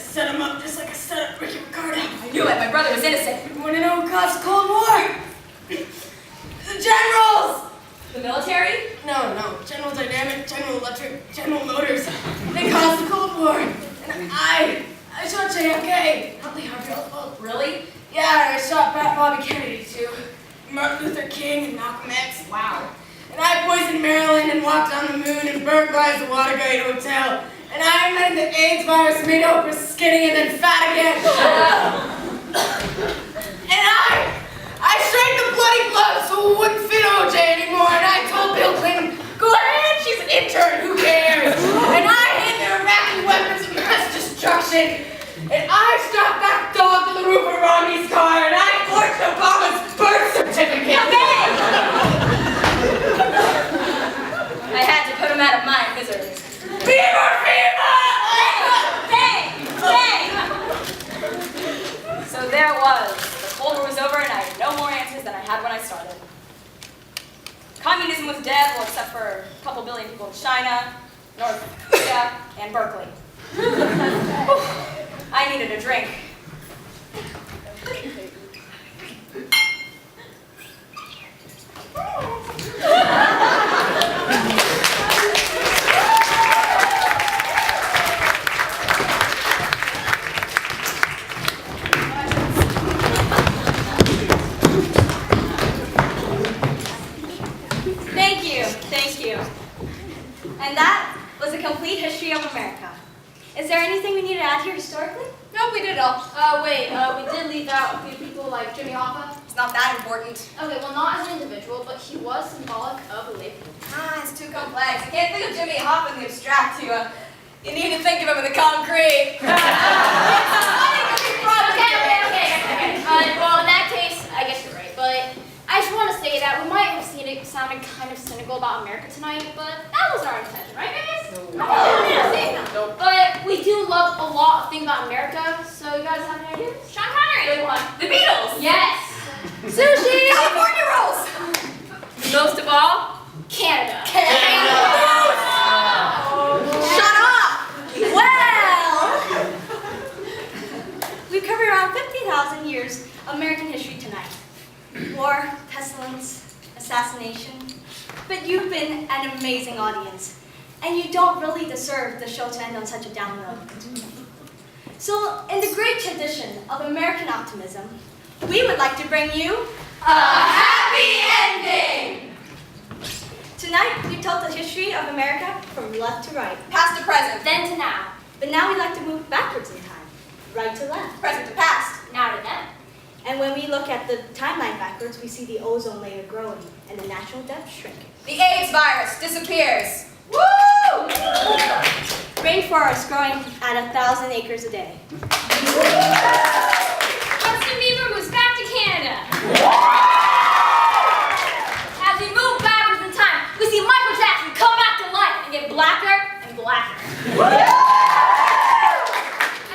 set him up just like I set up Ricky Ricardo. I knew it. My brother was innocent. You want to know who caused the Cold War? The generals! The military? No. General Dynamic, General Electric, General Motors. They caused the Cold War. And I shot JFK. Not Lee Harvey Oswald. Really? Yeah, I shot Bobby Kennedy too. Martin Luther King and Malcolm X. Wow. And I poisoned Marilyn and walked on the moon and burglarized the Watergate Hotel. And I invented the AIDS virus, made Oprah skinny and then fat again. And I straightened the bloody blood so it wouldn't fit OJ anymore. And I told Bill Clinton, go ahead, she's an intern, who cares? And I hid their Iraqi weapons of mass destruction. And I strapped that dog to the roof of Romney's car. And I forged Obama's birth certificate. I had to put him out of my misery. Fever! Bang! So there it was. The Cold War was over and I had no more answers than I had when I started. Communism was dead, well, except for a couple billion people in China, North Korea, and Berkeley. I needed a drink. Thank you. And that was a complete history of America. Is there anything we need to add here historically? Nope, we did it all. We did leave out a few people like Jimmy Hoffa. It's not that important. Okay, well, not as an individual, but he was symbolic of a label. It's too complex. I can't think of Jimmy Hoffa in the abstract. You need to think of him in the concrete. Okay. Well, in that case, I guess you're right, but I just want to say that we might have seen it sounding kind of cynical about America tonight, but that wasn't our intention, right, guys? No. But we do love a lot of things about America, so you guys have any ideas? Sean Connery! Good one. The Beatles! Yes! Sushi! California rolls! Most of all, Canada. Shut up! Well, we've covered around 50,000 years of American history tonight. War, pestilence, assassination. But you've been an amazing audience, and you don't really deserve the show to end on such a down note. So, in the great tradition of American optimism, we would like to bring you A happy ending! Tonight, we told the history of America from left to right, Past to present, then to now. but now we'd like to move backwards in time, right to left. Present to past, now to then. And when we look at the timeline backwards, we see the ozone layer growing and the natural depth shrinking. The AIDS virus disappears. Woo! Rainforests growing at 1,000 acres a day. Justin Bieber moves back to Canada. As we move backwards in time, we see Michael Jackson come back to life and get blacker and blacker.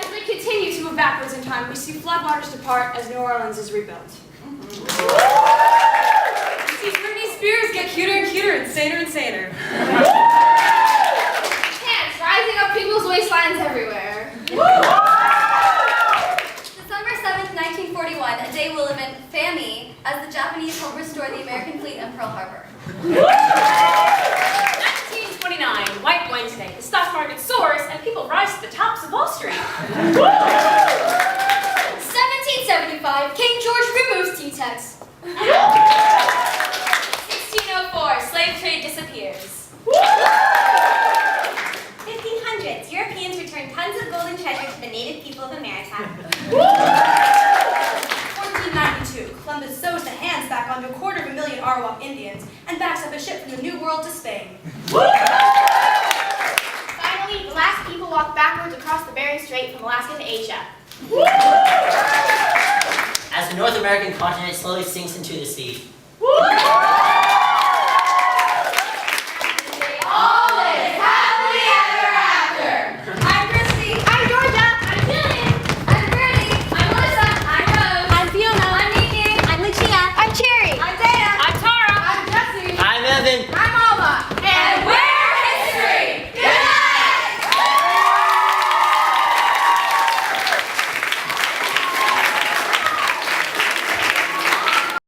As we continue to move backwards in time, we see floodwaters depart as New Orleans is rebuilt. We see Britney Spears get cuter and cuter and saner and saner. Pants rising up people's waistlines everywhere. December 7th, 1941, a day will live in infamy as the Japanese help restore the American fleet in Pearl Harbor. 1929, White Wednesday. The stock market soars and people rise to the tops of Wall Street. 1775, King George removes T-Tex. 1604, slave trade disappears. 1500s, Europeans return tons of golden treasure to the native people of America. 1492, Columbus sews the hands back onto 250,000 Arawak Indians and backs up a ship from the New World to Spain. Finally, the last people walk backwards across the Bering Strait from Alaska to Asia. As the North American continent slowly sinks into the sea.